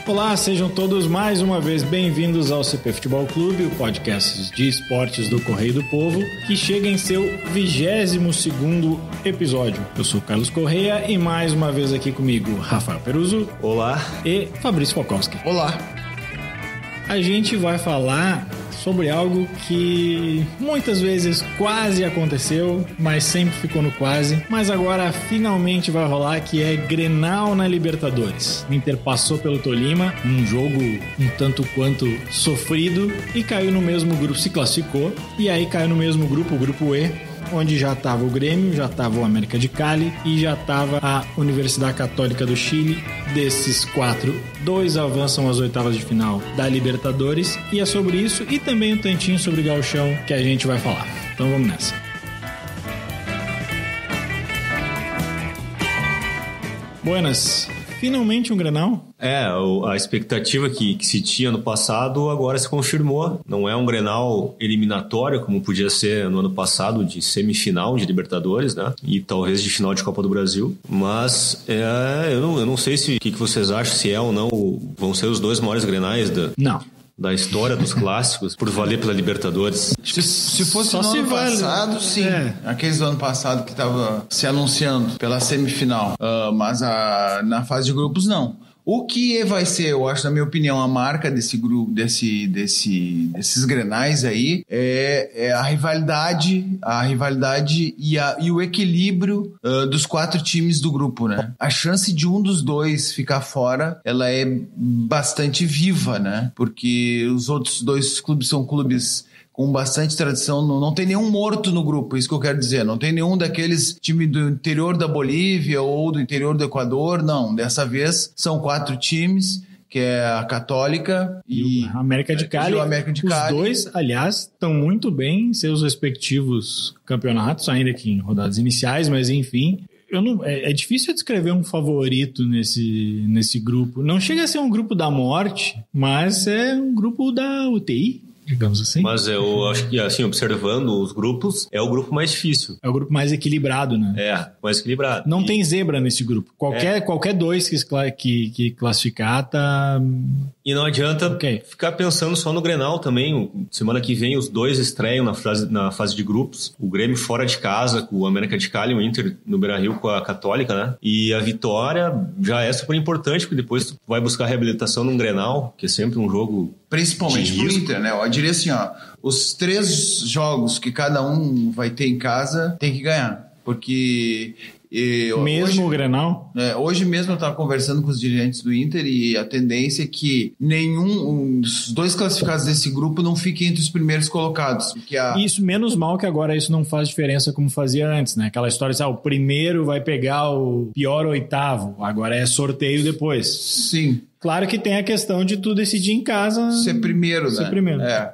Olá, sejam todos mais uma vez bem-vindos ao CP Futebol Clube, o podcast de esportes do Correio do Povo, que chega em seu 22º episódio. Eu sou o Carlos Correia e mais uma vez aqui comigo, Rafael Peruzzo. Olá. E Fabrício Falkowski. Olá. A gente vai falar sobre algo que muitas vezes quase aconteceu, mas sempre ficou no quase. Mas agora finalmente vai rolar, que é Grenal na Libertadores. O Inter passou pelo Tolima, um jogo um tanto quanto sofrido, e caiu no mesmo grupo, se classificou, e aí caiu no mesmo grupo, o grupo E, onde já estava o Grêmio, já estava o América de Cali e já estava a Universidade Católica do Chile. Desses 4, 2 avançam às oitavas de final da Libertadores, e é sobre isso e também um tantinho sobre o Gauchão que a gente vai falar. Então vamos nessa. Buenas. Finalmente um Grenal? A expectativa que se tinha no passado agora se confirmou. Não é um Grenal eliminatório, como podia ser no ano passado, de semifinal de Libertadores, né? E talvez de final de Copa do Brasil. Mas eu não sei o que vocês acham, se é ou não vão ser os dois maiores Grenais da história dos clássicos, por valer pela Libertadores. Se fosse no ano passado, sim. Aqueles do ano passado que estava se anunciando pela semifinal. Mas na fase de grupos, não. O que vai ser, eu acho, na minha opinião, a marca desse grupo, desses Grenais aí, é a rivalidade e o equilíbrio dos 4 times do grupo, né? A chance de um dos dois ficar fora, ela é bastante viva, né? Porque os outros 2 clubes são clubes com bastante tradição, não tem nenhum morto no grupo, isso que eu quero dizer, não tem nenhum daqueles times do interior da Bolívia ou do interior do Equador, não, dessa vez são 4 times, que é a Católica e a América de Cali. Os dois, aliás, estão muito bem em seus respectivos campeonatos, ainda que em rodadas iniciais, mas enfim. É difícil descrever um favorito nesse grupo. Não chega a ser um grupo da morte, mas é um grupo da UTI, digamos assim. Mas eu acho que, assim, observando os grupos, é o grupo mais difícil. É o grupo mais equilibrado, né? Mais equilibrado. Não tem zebra nesse grupo. Qualquer 2 que classificar tá... E não adianta ficar pensando só no Grenal também. Semana que vem os 2 estreiam na fase de grupos. O Grêmio fora de casa com o América de Cali, o Inter no Beira-Rio com a Católica, né? E a vitória já é super importante, porque depois tu vai buscar reabilitação num Grenal, que é sempre um jogo... Principalmente pro Inter, né? Eu diria assim, os 3 jogos que cada um vai ter em casa tem que ganhar, porque... o Grenal? Hoje mesmo eu estava conversando com os dirigentes do Inter e a tendência é que os 2 classificados desse grupo não fiquem entre os primeiros colocados. Isso, menos mal que agora isso não faz diferença como fazia antes, né? Aquela história de o primeiro vai pegar o pior 8º, agora é sorteio depois. Sim. Claro que tem a questão de tu decidir em casa. Ser primeiro, né?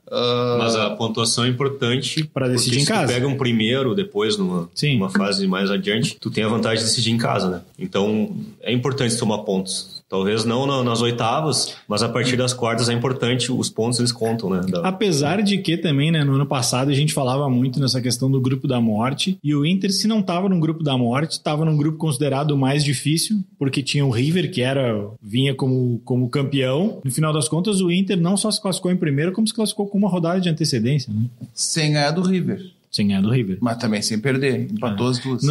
Mas a pontuação é importante para decidir em casa. Se tu pega um primeiro depois numa fase mais adiante, tu tem a vantagem de decidir em casa, né? Então é importante tomar pontos. Talvez não nas oitavas, mas a partir das quartas é importante, os pontos eles contam, né? Apesar de que também, né, no ano passado a gente falava muito nessa questão do grupo da morte, e o Inter, se não estava num grupo da morte, estava num grupo considerado o mais difícil, porque tinha o River, que vinha como campeão. No final das contas, o Inter não só se classificou em primeiro, como se classificou com uma rodada de antecedência, né? Sem ganhar do River. Sem ganhar do River. Mas também sem perder. Empatou as 2.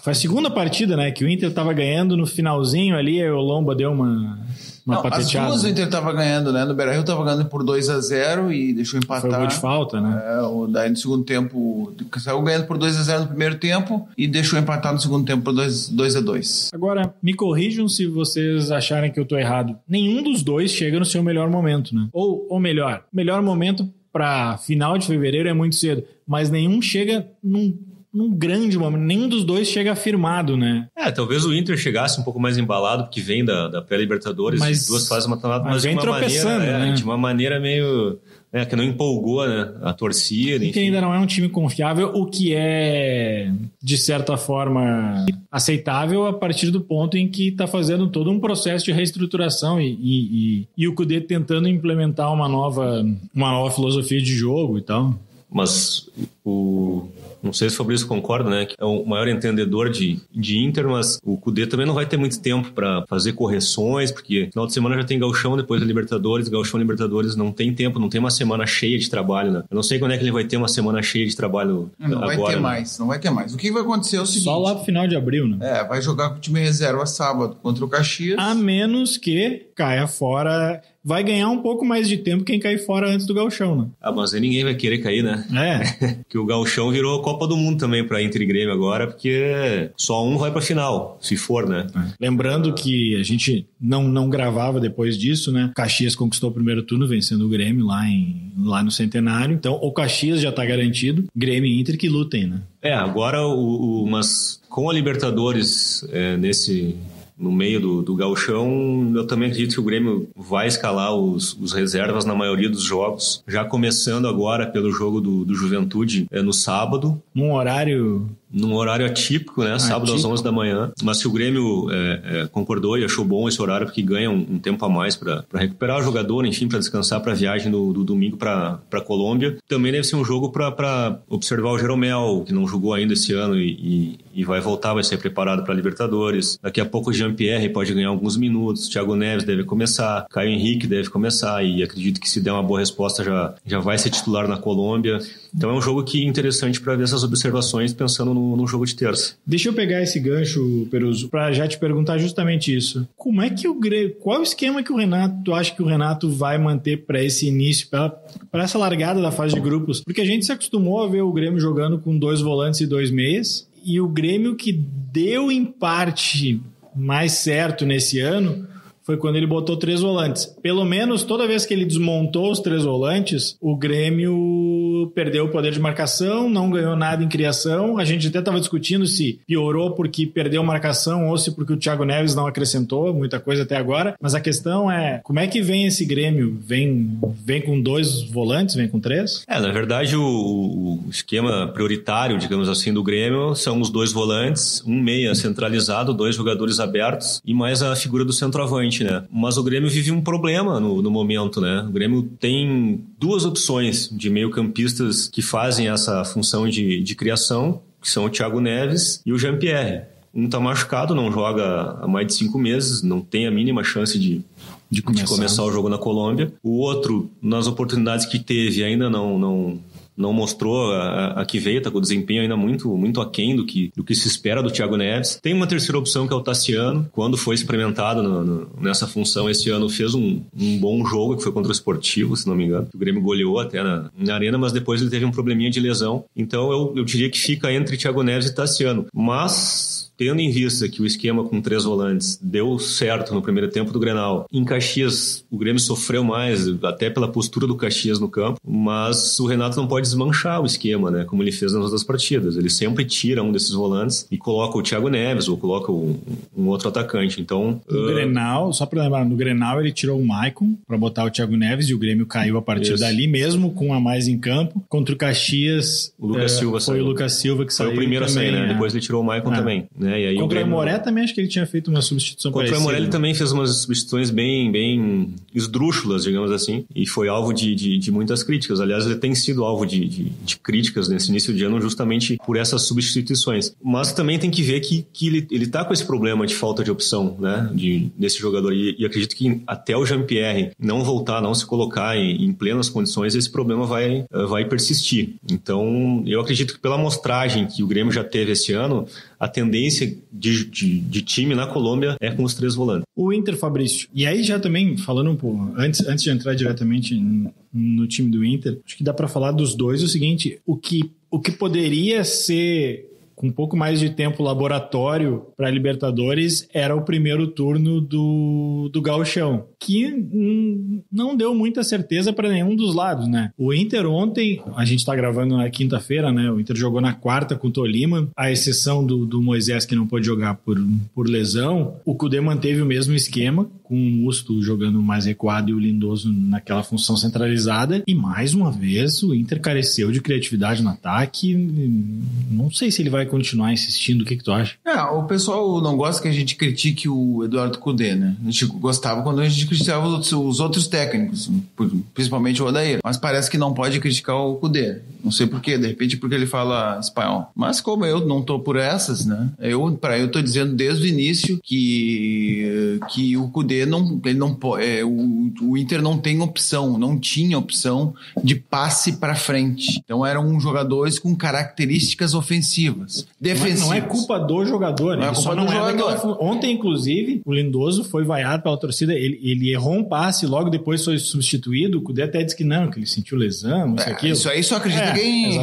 Foi a segunda partida, né? Que o Inter estava ganhando no finalzinho ali, aí o Lomba deu uma pateteada. As 2 o Inter estava ganhando, né? No Beira-Rio estava ganhando por 2-0 e deixou empatar. Foi gol de falta, né? Daí no segundo tempo, saiu ganhando por 2-0 no primeiro tempo e deixou empatar no segundo tempo por 2-2. Agora, me corrijam se vocês acharem que eu tô errado. Nenhum dos 2 chega no seu melhor momento, né? Ou melhor momento para final de fevereiro é muito cedo, mas nenhum chega num grande momento, nenhum dos 2 chega afirmado, né? Talvez o Inter chegasse um pouco mais embalado, porque vem da pré-Libertadores, mas 2 fases mata-mata, mas vem tropeçando, né? De uma maneira meio... que não empolgou, né? A torcida, enfim. Que ainda não é um time confiável, o que é, de certa forma, aceitável a partir do ponto em que está fazendo todo um processo de reestruturação e o Kudê tentando implementar uma nova filosofia de jogo e tal. Mas Não sei se o Fabrício concorda, né? Que é o maior entendedor de Inter, mas o Cudê também não vai ter muito tempo para fazer correções, porque no final de semana já tem Gauchão, depois da Libertadores. Gauchão e Libertadores não tem tempo, não tem uma semana cheia de trabalho, né? Eu não sei quando é que ele vai ter uma semana cheia de trabalho não agora. Não vai ter mais. O que vai acontecer é o seguinte... Só lá pro final de abril, né? Vai jogar com o time reserva sábado contra o Caxias. A menos que caia fora... Vai ganhar um pouco mais de tempo quem cair fora antes do Gauchão, né? Mas aí ninguém vai querer cair, né? Que o Gauchão virou Copa do Mundo também pra Inter e Grêmio agora, porque só um vai pra final, se for, né? Lembrando que a gente não gravava depois disso, né? Caxias conquistou o primeiro turno vencendo o Grêmio lá no Centenário. Então, o Caxias já tá garantido. Grêmio e Inter que lutem, né? Agora mas com a Libertadores no meio do gauchão, eu também acredito que o Grêmio vai escalar os reservas na maioria dos jogos, já começando agora pelo jogo do Juventude no sábado. Num horário atípico, né? Sábado às 11 da manhã. Mas se o Grêmio concordou e achou bom esse horário, porque ganha um tempo a mais para recuperar o jogador, enfim, para descansar para a viagem do domingo para Colômbia. Também deve ser um jogo para observar o Jeromel, que não jogou ainda esse ano e vai voltar, vai ser preparado para a Libertadores. Daqui a pouco o Jean-Pierre pode ganhar alguns minutos, Thiago Neves deve começar, Caio Henrique deve começar e acredito que se der uma boa resposta já vai ser titular na Colômbia. Então é um jogo que é interessante para ver essas observações pensando no jogo de terça. Deixa eu pegar esse gancho, Peruso, para já te perguntar justamente isso. Como é que qual o esquema que o Renato acha que o Renato vai manter para esse início, para essa largada da fase de grupos? Porque a gente se acostumou a ver o Grêmio jogando com 2 volantes e 2 meias, e o Grêmio que deu em parte mais certo nesse ano foi quando ele botou 3 volantes. Pelo menos toda vez que ele desmontou os 3 volantes, o Grêmio perdeu o poder de marcação, não ganhou nada em criação. A gente até estava discutindo se piorou porque perdeu marcação ou se porque o Thiago Neves não acrescentou muita coisa até agora. Mas a questão é, como é que vem esse Grêmio? Vem com 2 volantes? Vem com 3? Na verdade, o esquema prioritário, digamos assim, do Grêmio são os 2 volantes, um meia centralizado, 2 jogadores abertos e mais a figura do centroavante. Né? Mas o Grêmio vive um problema no momento, né? O Grêmio tem 2 opções de meio-campistas que fazem essa função de criação, que são o Thiago Neves e o Jean-Pierre. Um tá machucado, não joga há mais de 5 meses, não tem a mínima chance de começar o jogo na Colômbia. O outro, nas oportunidades que teve, ainda não mostrou a que veio, tá com o desempenho ainda muito aquém do que se espera do Thiago Neves. Tem uma terceira opção que é o Tassiano, quando foi experimentado nessa função esse ano, fez um bom jogo, que foi contra o Sportivo, se não me engano. O Grêmio goleou até na arena, mas depois ele teve um probleminha de lesão. Então eu diria que fica entre Thiago Neves e Tassiano. Mas... tendo em vista que o esquema com 3 volantes deu certo no primeiro tempo do Grenal, em Caxias o Grêmio sofreu mais, até pela postura do Caxias no campo, mas o Renato não pode desmanchar o esquema, né, como ele fez nas outras partidas. Ele sempre tira um desses volantes e coloca o Thiago Neves ou coloca um outro atacante. Então, no Grenal, só para lembrar, no Grenal ele tirou o Maicon para botar o Thiago Neves e o Grêmio caiu a partir dali, mesmo com a mais em campo. Contra o Caxias, o Lucas Silva foi o Lucas Silva que saiu. Foi o primeiro também, a sair, né? Depois ele tirou o Maicon também. Né? E aí contra o Aimoré também acho que ele tinha feito uma substituição parecida. Contra o Aimoré ele também fez umas substituições bem esdrúxulas, digamos assim, e foi alvo de muitas críticas. Aliás, ele tem sido alvo de críticas nesse início de ano justamente por essas substituições. Mas também tem que ver que ele tá com esse problema de falta de opção, né, desse jogador. E acredito que até o Jean-Pierre não voltar, não se colocar em plenas condições, esse problema vai persistir. Então, eu acredito que pela amostragem que o Grêmio já teve esse ano, a tendência de time na Colômbia é com os 3 volantes. O Inter, Fabrício, e aí já também falando um pouco, antes de entrar diretamente no time do Inter, acho que dá para falar dos dois o seguinte, o que poderia ser com um pouco mais de tempo laboratório para a Libertadores era o primeiro turno do Gauchão, que não deu muita certeza para nenhum dos lados, né? O Inter ontem, a gente está gravando na quinta-feira, né? O Inter jogou na quarta com o Tolima, à exceção do Moisés, que não pôde jogar por lesão. O Cudê manteve o mesmo esquema, com o Musto jogando mais recuado e o Lindoso naquela função centralizada. E mais uma vez o Inter careceu de criatividade no ataque. Não sei se ele vai continuar insistindo. O que tu acha? O pessoal não gosta que a gente critique o Eduardo Cudê, né? A gente gostava quando a gente criticava os outros técnicos, principalmente o Odair. Mas parece que não pode criticar o Cudê. Não sei porquê, de repente porque ele fala espanhol. Mas como eu não tô por essas, né? Eu tô dizendo desde o início que o Cudê o Inter não tem opção, não tinha opção de passe para frente. Então eram jogadores com características ofensivas. Defensivas. Não é culpa do jogador. Não é culpa do jogador. Ontem, inclusive, o Lindoso foi vaiado pela torcida. Ele errou um passe, logo depois foi substituído. O Cudê até disse que não, que ele sentiu lesão, isso aqui. Isso aí só acredita quem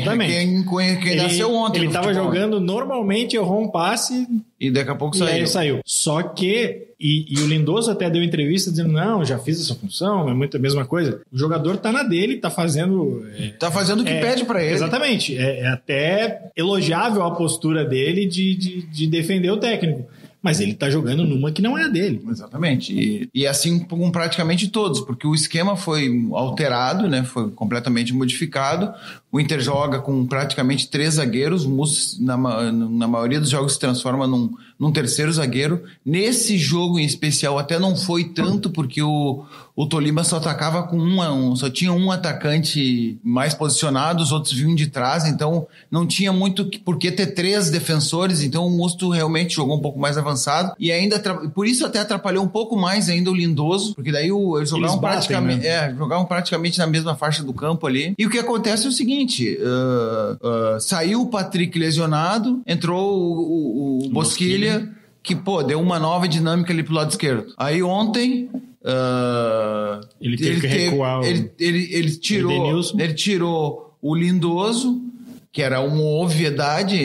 nasceu ontem. Ele estava jogando normalmente, errou um passe e daqui a pouco saiu. E aí saiu. Só que e o Lindoso até deu entrevista dizendo, não, já fiz essa função, é muito a mesma coisa. O jogador tá na dele, tá fazendo... Tá fazendo o que pede pra ele. Exatamente. É até elogiável a postura dele de defender o técnico. Mas ele tá jogando numa que não é a dele. Exatamente. E assim com praticamente todos, porque o esquema foi alterado, né? Foi completamente modificado. O Inter joga com praticamente 3 zagueiros. O Musto, na maioria dos jogos, se transforma num terceiro zagueiro. Nesse jogo em especial até não foi tanto, porque o Tolima só atacava com só tinha um atacante mais posicionado, os outros vinham de trás, então não tinha muito por que ter 3 defensores, então o Musto realmente jogou um pouco mais avançado, e ainda por isso até atrapalhou um pouco mais ainda o Lindoso, porque daí eles jogavam praticamente na mesma faixa do campo ali. E o que acontece é o seguinte, saiu o Patrick lesionado, entrou o Bosquilha, que deu uma nova dinâmica ali pro lado esquerdo. Aí ontem ele teve que recuar ele tirou o Lindoso, que era uma obviedade.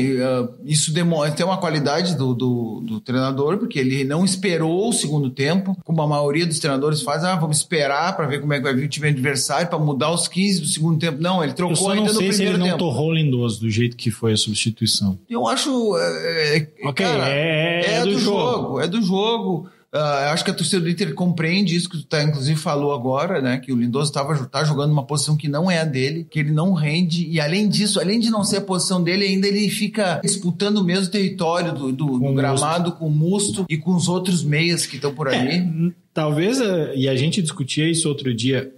Isso tem uma qualidade do treinador, porque ele não esperou o segundo tempo, como a maioria dos treinadores faz. Vamos esperar para ver como é que vai vir o time adversário, para mudar os 15 do segundo tempo. Não, ele trocou ainda no primeiro tempo. Eu não sei se ele não torrou o Lindoso do jeito que foi a substituição. Eu acho... É do jogo. Acho que a torcida do Inter compreende isso que tu inclusive falou agora, né? Que o Lindoso tá jogando uma posição que não é a dele, que ele não rende, e além disso, além de não ser a posição dele, ainda ele fica disputando o mesmo território do gramado com o Musto e com os outros meias que estão por ali. Talvez, e a gente discutia isso outro dia,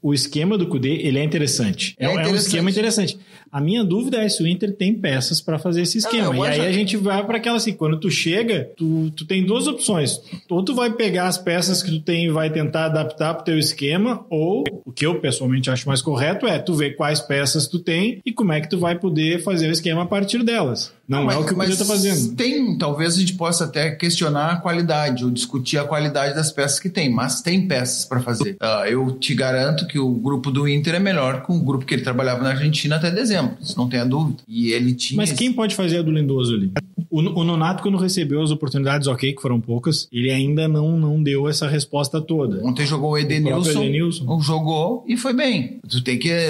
o esquema do Cudê, ele é interessante. É um esquema interessante. A minha dúvida é se o Inter tem peças para fazer esse esquema. E aí a gente vai para aquela assim, quando tu chega, tu tem 2 opções. Ou tu vai pegar as peças que tu tem e vai tentar adaptar pro teu esquema, ou o que eu pessoalmente acho mais correto é tu ver quais peças tu tem e como é que tu vai poder fazer o esquema a partir delas. Não é o que o Cudê tá fazendo. Talvez a gente possa até questionar a qualidade ou discutir a qualidade das peças que tem, mas tem peças para fazer. Eu te garanto que o grupo do Inter é melhor que o grupo que ele trabalhava na Argentina até dezembro, isso não tenha dúvida. E ele tinha... Mas quem pode fazer a do Lindoso ali? O Nonato, quando recebeu as oportunidades, que foram poucas, ele ainda não deu essa resposta toda. Ontem jogou o Edenilson. Jogou e foi bem.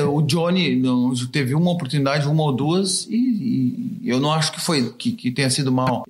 O Johnny teve uma oportunidade, uma ou duas, e eu não acho que tenha sido mal.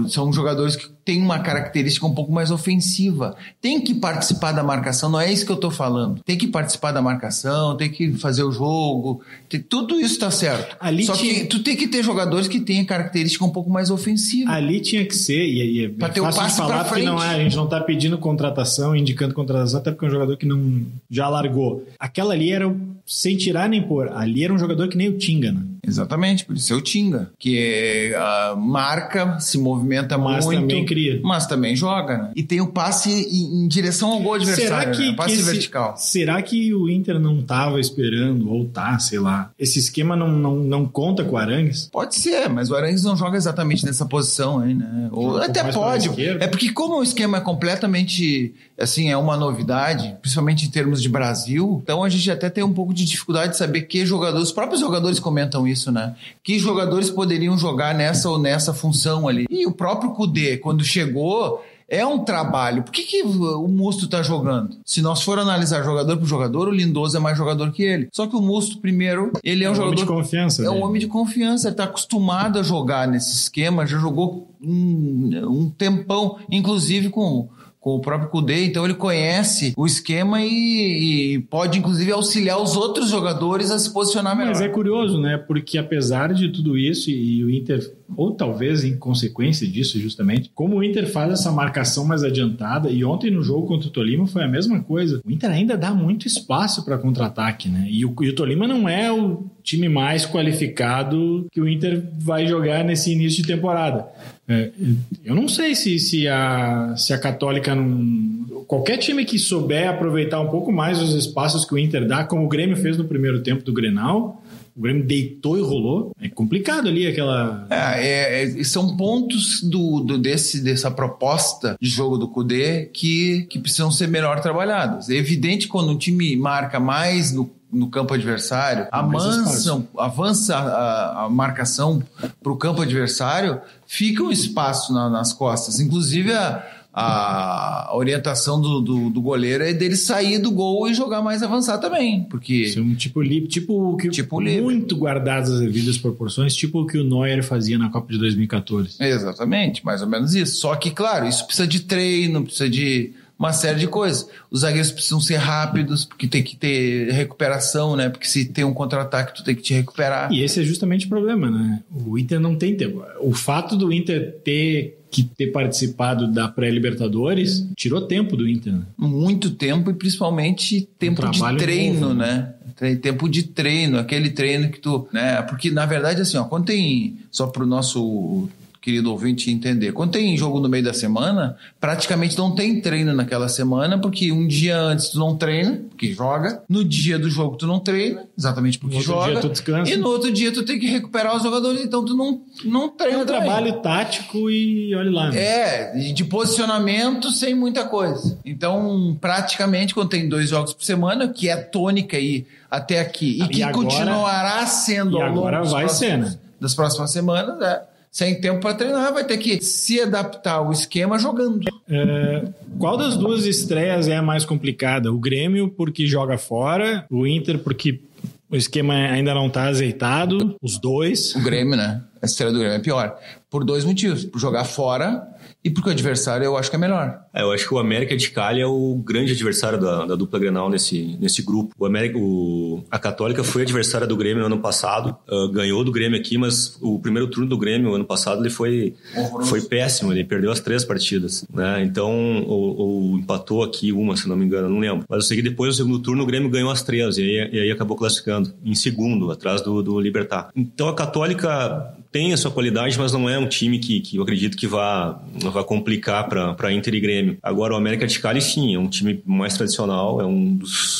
São jogadores que têm uma característica um pouco mais ofensiva. Tem que participar da marcação, não é isso que eu tô falando. Tem que participar da marcação, tem que fazer o jogo, tudo isso tá certo. Que tu tem que ter jogadores que tenham característica um pouco mais ofensiva. Ali tinha que ser, e pra ter o passe pra frente. A gente não tá pedindo contratação, indicando contratação, até porque é um jogador que não já largou. Aquela ali era sem tirar nem pôr. Ali era um jogador que nem o Tinga, né? Exatamente, por isso é o Tinga, que marca, se movimenta muito, também cria. Mas também joga, né? E tem o passe em direção ao gol adversário, né? Passe vertical. Será que o Inter não estava esperando, ou sei lá, esse esquema não conta com o Arangues? Pode ser, mas o Arangues não joga exatamente nessa posição aí, né? Ou até pode. É porque como o esquema é completamente, assim, é uma novidade, principalmente em termos de Brasil, então a gente até tem um pouco de dificuldade de saber que jogadores, os próprios jogadores comentam isso, né? Que jogadores poderiam jogar nessa ou nessa função ali. E o próprio Cudê, quando chegou, é um trabalho. Por que o Musto tá jogando? Se nós for analisar jogador por jogador, o Lindoso é mais jogador que ele. Só que o Musto, primeiro, ele é um jogador... Homem de confiança. É um homem de confiança. Ele tá acostumado a jogar nesse esquema, já jogou um tempão, inclusive com com o próprio Kudê, então ele conhece o esquema e pode, inclusive, auxiliar os outros jogadores a se posicionar melhor. Mas é curioso, né? Porque apesar de tudo isso, e o Inter, ou talvez em consequência disso justamente, como o Inter faz essa marcação mais adiantada, e ontem no jogo contra o Tolima foi a mesma coisa, o Inter ainda dá muito espaço para contra-ataque, né? E o Tolima não é o time mais qualificado que o Inter vai jogar nesse início de temporada. Eu não sei se a Católica não... Qualquer time que souber aproveitar um pouco mais os espaços que o Inter dá, como o Grêmio fez no primeiro tempo do Grenal, o Grêmio deitou e rolou. É complicado ali aquela... São pontos dessa proposta de jogo do Kudê que precisam ser melhor trabalhados. É evidente que quando um time marca mais no campo adversário, avança a marcação para o campo adversário, fica um espaço nas costas. Inclusive a orientação do goleiro é dele sair do gol e jogar mais avançado também, porque... Isso é um tipo muito guardadas as devidas proporções, tipo o que o Neuer fazia na Copa de 2014. Exatamente, mais ou menos isso. Só que, claro, isso precisa de treino, precisa de uma série de coisas. Os zagueiros precisam ser rápidos, porque tem que ter recuperação, né? Porque se tem um contra-ataque, tu tem que te recuperar. E esse é justamente o problema, né? O Inter não tem tempo. O fato do Inter ter participado da pré-Libertadores tirou tempo do Inter, né? Muito tempo, e principalmente tempo de treino, novo, né? Tempo de treino, aquele treino que tu... né? Porque, na verdade, assim, ó, quando tem... Só pro nosso querido ouvinte entender, quando tem jogo no meio da semana, praticamente não tem treino naquela semana, porque um dia antes tu não treina, porque joga, no dia do jogo tu não treina, exatamente porque joga, dia tu descansa, e no outro dia tu tem que recuperar os jogadores, então tu não treina. É um trabalho tático e olha lá. Né? De posicionamento sem muita coisa. Então, praticamente, quando tem 2 jogos por semana, que é a tônica aí até aqui, e que agora, continuará sendo ao longo das próximas semanas, sem tempo para treinar, vai ter que se adaptar ao esquema jogando. Qual das duas estreias é a mais complicada? O Grêmio porque joga fora, o Inter porque o esquema ainda não está azeitado, os dois. O Grêmio, né? A estreia do Grêmio é pior. Por 2 motivos. Por jogar fora e porque o adversário eu acho que é melhor. Eu acho que o América de Cali é o grande adversário da dupla Grenal nesse grupo. A Católica foi adversária do Grêmio no ano passado, ganhou do Grêmio aqui, mas o primeiro turno do Grêmio ano passado ele foi péssimo, ele perdeu as 3 partidas, né? Então, ou empatou aqui uma, se não me engano, não lembro. Mas eu sei que depois do segundo turno o Grêmio ganhou as 3 e aí acabou classificando em segundo, atrás do Libertad. Então a Católica tem a sua qualidade, mas não é um time que eu acredito que vá complicar para Inter e Grêmio. Agora, o América de Cali, sim, é um time mais tradicional,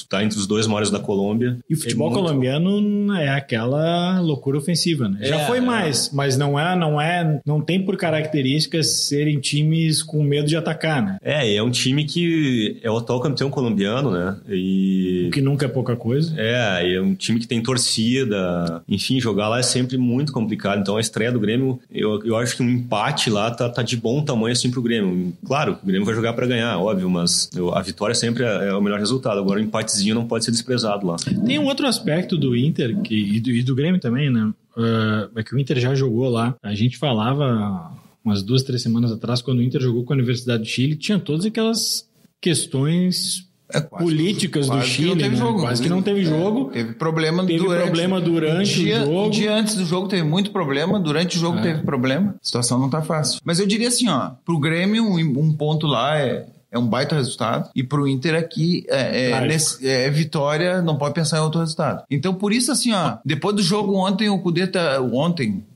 tá entre os 2 maiores da Colômbia. E o futebol colombiano é aquela loucura ofensiva, né? Já foi mais, mas não tem por características serem times com medo de atacar, né? É um time que é o atual campeão colombiano, né? O que nunca é pouca coisa. É um time que tem torcida, enfim, jogar lá é sempre muito complicado. Então, a estreia do Grêmio, eu acho que um empate lá tá de bom tamanho assim pro Grêmio. Claro, o Grêmio vai jogar para ganhar, óbvio, mas a vitória sempre é o melhor resultado. Agora o empatezinho não pode ser desprezado lá. Tem um outro aspecto do Inter e do Grêmio também, né? É que o Inter já jogou lá. A gente falava umas 2, 3 semanas atrás, quando o Inter jogou com a Universidade do Chile, tinha todas aquelas questões políticas do Chile, né? Quase que não teve jogo. Teve problema durante o jogo. Um dia antes do jogo teve muito problema, durante o jogo teve problema. A situação não tá fácil. Mas eu diria assim, pro Grêmio um ponto lá é um baita resultado, e pro Inter aqui vitória, não pode pensar em outro resultado. Então, por isso, assim, depois do jogo ontem, o Kudê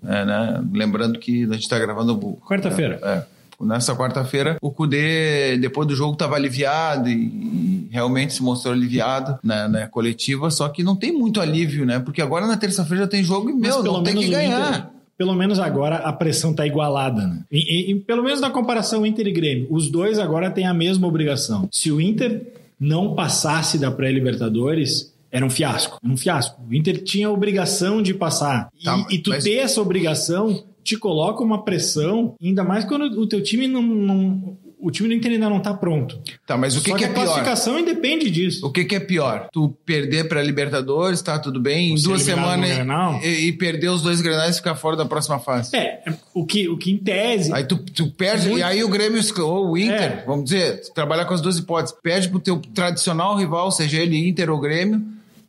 né? Lembrando que a gente tá gravando... Quarta-feira. Nessa quarta-feira, o Kudê, depois do jogo, estava aliviado e realmente se mostrou aliviado na coletiva, só que não tem muito alívio, né? Porque agora na terça-feira já tem jogo e, não tem que ganhar. Inter, pelo menos agora a pressão tá igualada, né? E pelo menos na comparação Inter e Grêmio, os dois agora têm a mesma obrigação. Se o Inter não passasse da pré-Libertadores, era um fiasco. O Inter tinha a obrigação de passar. E tu ter essa obrigação te coloca uma pressão, ainda mais quando o teu time não... o time do Inter ainda não tá pronto. Tá, mas o que é pior? A classificação independe disso. O que é pior? Tu perder pra Libertadores, tá tudo bem, em 2 semanas e perder os 2 Grenais e ficar fora da próxima fase. O que em tese... Aí tu perde, e aí o Grêmio ou o Inter, vamos dizer, trabalhar com as 2 hipóteses, perde pro teu tradicional rival, seja ele Inter ou Grêmio,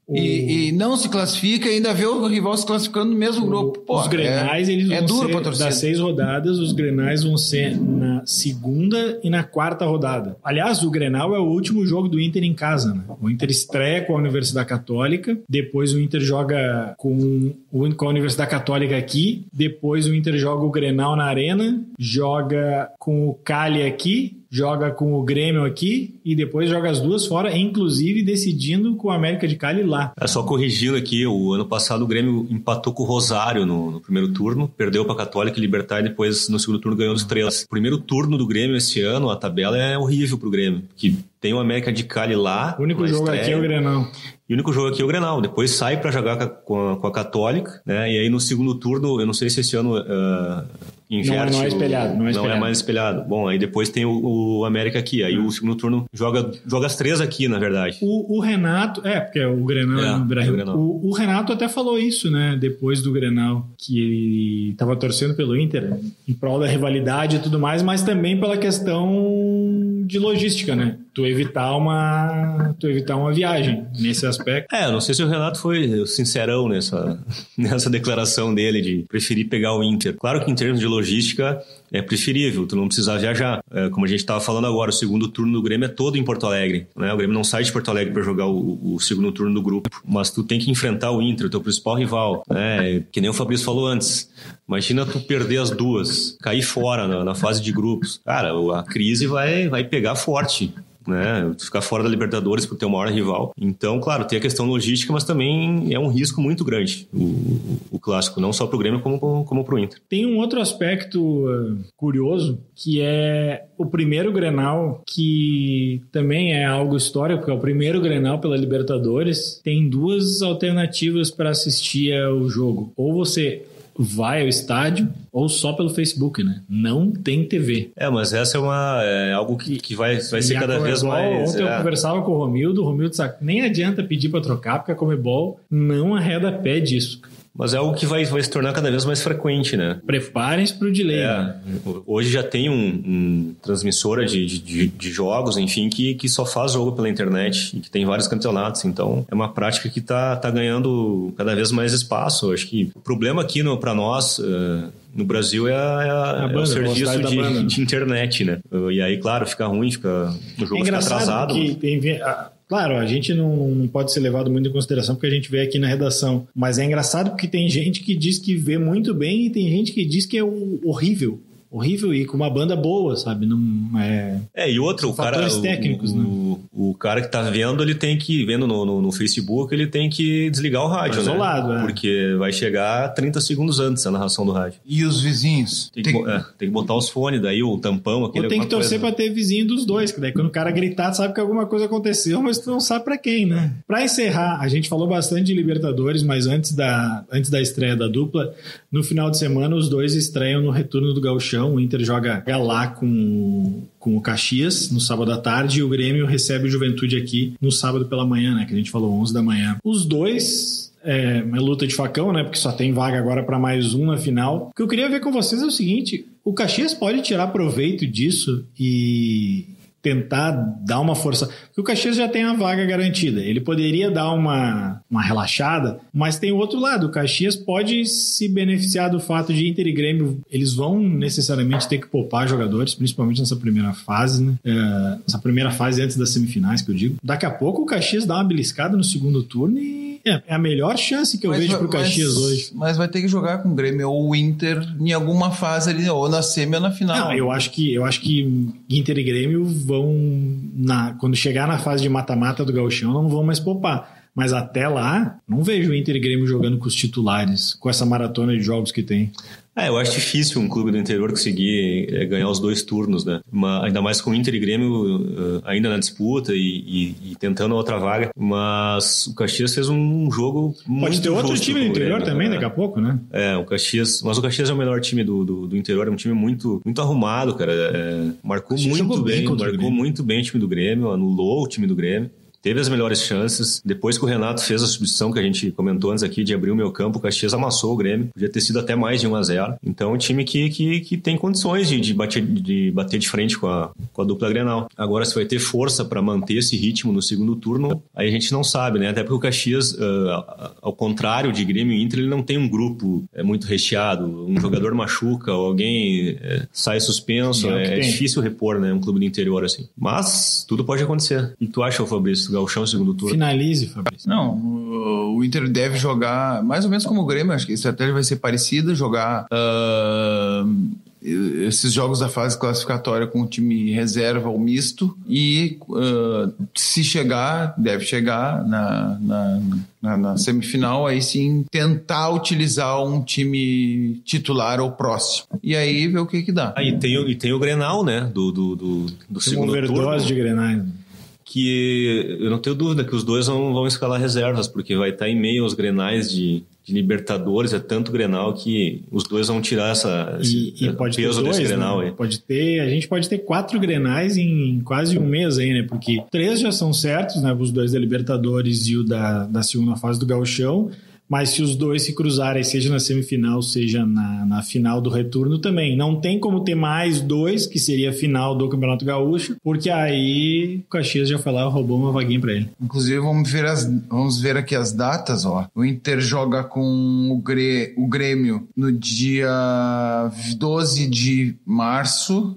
e não se classifica e ainda vê o rival se classificando no mesmo grupo. Pô, os Grenais, eles vão duro ser, pra torcida. das 6 rodadas, os Grenais vão ser na 2ª e na 4ª rodada. Aliás, o Grenal é o último jogo do Inter em casa, né? O Inter estreia com a Universidade Católica, depois o Inter joga com a Universidade Católica aqui, depois o Inter joga o Grenal na Arena, joga com o Cali aqui, joga com o Grêmio aqui e depois joga as 2 fora, inclusive decidindo com o América de Cali lá. Só corrigindo aqui, o ano passado o Grêmio empatou com o Rosário no primeiro turno, perdeu para a Católica e Libertad e depois no segundo turno ganhou os 3. O primeiro turno do Grêmio esse ano, a tabela é horrível pro Grêmio, que tem o América de Cali lá. O único jogo aqui é o Grenal. E o único jogo aqui é o Grenal. Depois sai para jogar com a Católica, né? E aí no segundo turno, eu não sei se esse ano inverte. Não é espelhado. Não é mais espelhado. Bom, aí depois tem o América aqui. Aí o segundo turno joga as 3 aqui, na verdade. O Renato... porque o Grenal é no Brasil. O Renato até falou isso, né? Depois do Grenal, que ele estava torcendo pelo Inter, em prol da rivalidade e tudo mais, mas também pela questão de logística, né? Tu evitar uma viagem nesse aspecto. Eu não sei se o Renato foi sincerão nessa declaração dele de preferir pegar o Inter. Claro que em termos de logística é preferível, tu não precisa viajar. Como a gente estava falando agora, o segundo turno do Grêmio é todo em Porto Alegre, né? O Grêmio não sai de Porto Alegre para jogar o segundo turno do grupo, mas tu tem que enfrentar o Inter, o teu principal rival, né? Que nem o Fabrício falou antes. Imagina tu perder as 2, cair fora na fase de grupos. Cara, a crise vai pegar forte, né? Ficar fora da Libertadores por ter o maior rival. Então, claro, tem a questão logística, mas também é um risco muito grande o clássico, não só pro Grêmio como pro Inter. Tem um outro aspecto curioso, que é o primeiro Grenal, que também é algo histórico, porque é o primeiro Grenal pela Libertadores. Tem 2 alternativas para assistir ao jogo. Ou você vai ao estádio ou só pelo Facebook, né? Não tem TV. Mas essa é algo que vai ser cada vez mais... Ontem eu conversava com o Romildo nem adianta pedir para trocar, porque a Conmebol não arreda pé disso. Mas é algo que vai se tornar cada vez mais frequente, né? Preparem-se para o delay. Hoje já tem transmissora de jogos, enfim, que só faz jogo pela internet e que tem vários campeonatos. Então, é uma prática que tá ganhando cada vez mais espaço. Eu acho que o problema aqui para nós... no Brasil é o serviço de internet, né? E aí, claro, fica ruim, o jogo fica atrasado. Claro, a gente não pode ser levado muito em consideração porque a gente vê aqui na redação, mas é engraçado porque tem gente que diz que vê muito bem e tem gente que diz que é horrível e com uma banda boa, sabe? Não e outro, fatores técnicos, né? O cara que tá vendo, ele tem que, vendo no Facebook, ele tem que desligar o rádio, né? Isolado, Porque vai chegar 30 segundos antes a narração do rádio. E os vizinhos? Tem que botar os fones, daí o tampão, aquele. Ou tem que torcer pra ter vizinho dos dois, que daí quando o cara gritar, sabe que alguma coisa aconteceu, mas tu não sabe pra quem, né? Pra encerrar, a gente falou bastante de Libertadores, mas antes da estreia da dupla, no final de semana os dois estreiam no retorno do Gauchão. O Inter joga lá com o Caxias no sábado à tarde e o Grêmio recebe o Juventude aqui no sábado pela manhã, né? Que a gente falou 11 da manhã. Os dois... uma luta de facão, né? Porque só tem vaga agora para mais um na final. O que eu queria ver com vocês é o seguinte: o Caxias pode tirar proveito disso e tentar dar uma força, porque o Caxias já tem a vaga garantida, ele poderia dar uma relaxada, mas tem o outro lado, o Caxias pode se beneficiar do fato de Inter e Grêmio, eles vão necessariamente ter que poupar jogadores, principalmente nessa primeira fase, né? Essa primeira fase antes das semifinais, que eu digo. Daqui a pouco o Caxias dá uma beliscada no segundo turno e é a melhor chance que eu vejo pro Caxias hoje. Mas vai ter que jogar com o Grêmio ou o Inter em alguma fase ali, ou na semi ou na final. Não, eu acho que Inter e Grêmio vão, quando chegar na fase de mata-mata do Gauchão, não vão mais poupar. Mas até lá, não vejo o Inter e Grêmio jogando com os titulares, com essa maratona de jogos que tem. Eu acho difícil um clube do interior conseguir ganhar os 2 turnos, né? Ainda mais com o Inter e Grêmio ainda na disputa e tentando a outra vaga. Mas o Caxias fez um jogo muito justo. Pode ter outro time do interior também, daqui a pouco, né? O Caxias... Mas o Caxias é o melhor time do interior. É um time muito, muito arrumado, cara. Marcou muito bem. Marcou muito bem o time do Grêmio. Anulou o time do Grêmio. Teve as melhores chances. Depois que o Renato fez a substituição que a gente comentou antes aqui de abrir o meio campo, o Caxias amassou o Grêmio. Podia ter sido até mais de 1-0. Então é um time que tem condições de bater de frente com a dupla Grenal. Agora, se vai ter força para manter esse ritmo no segundo turno, aí a gente não sabe, né? Até porque o Caxias, ao contrário de Grêmio e Inter, ele não tem um grupo muito recheado. Um jogador machuca, ou alguém sai suspenso. É difícil repor, né? Um clube do interior assim. Mas tudo pode acontecer. E tu acha, Fabrício, Gauchão segundo turno? Finalize, Fabrício. Não, o Inter deve jogar mais ou menos como o Grêmio. Acho que a estratégia vai ser parecida, jogar esses jogos da fase classificatória com o time reserva ou misto e se chegar, deve chegar na semifinal, aí sim tentar utilizar um time titular ou próximo. E aí ver o que dá. E tem o Grenal, né? Do segundo turno. Overdose de Grenal. Que eu não tenho dúvida que os dois vão escalar reservas, porque vai estar em meio aos Grenais de Libertadores, é tanto Grenal que os dois vão tirar esse peso desse Grenal, né? aí. A gente pode ter 4 Grenais em quase um mês aí, né? Porque 3 já são certos, né? Os 2 da Libertadores e o da segunda fase do Gauchão. Mas se os 2 se cruzarem, seja na semifinal, seja na final do retorno também. Não tem como ter mais 2, que seria a final do Campeonato Gaúcho, porque aí o Caxias já foi lá e roubou uma vaguinha pra ele. Inclusive, vamos ver aqui as datas, ó. O Inter joga com o Grêmio no dia 12 de março.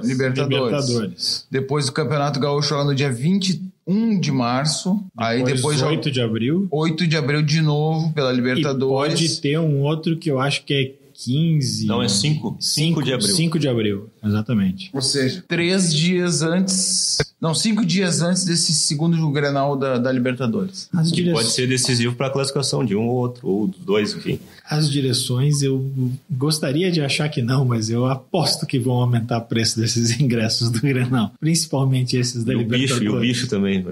Libertadores. Depois do Campeonato Gaúcho joga no dia 21 de março. Depois 8 de abril. 8 de abril de novo pela Libertadores. E pode ter um outro que eu acho que é 15... Não, é 5. 5 de abril. 5 de abril, exatamente. Ou seja, 3 dias antes... Não, 5 dias antes desse segundo Grenal da Libertadores. Pode ser decisivo para a classificação de um ou outro, ou dos 2, enfim. As direções, eu gostaria de achar que não, mas eu aposto que vão aumentar o preço desses ingressos do Grenal. Principalmente esses da Libertadores. E o bicho também.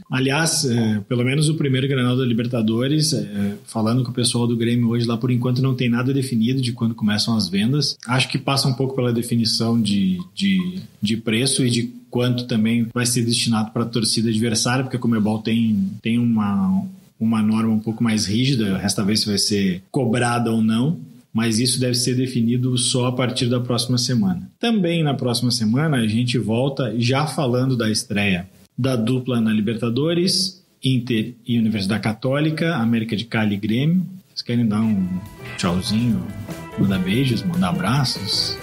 Aliás, pelo menos o primeiro Grenal da Libertadores, falando com o pessoal do Grêmio hoje lá, por enquanto não tem nada definido de quando começam as vendas. Acho que passa um pouco pela definição de preço e de quanto também vai ser destinado para a torcida adversária, porque a Conmebol tem uma norma um pouco mais rígida, resta ver se vai ser cobrada ou não, mas isso deve ser definido só a partir da próxima semana. Também na próxima semana a gente volta já falando da estreia da dupla na Libertadores, Inter e Universidade Católica, América de Cali e Grêmio. Vocês querem dar um tchauzinho, mandar beijos, mandar abraços?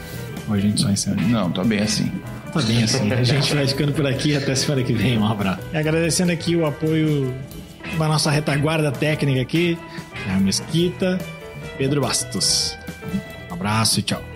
Ou a gente só encerra? Não, tá bem assim. Tá bem assim. A gente vai ficando por aqui até semana que vem. Um abraço. E agradecendo aqui o apoio da nossa retaguarda técnica aqui, a Mesquita, Pedro Bastos. Um abraço e tchau.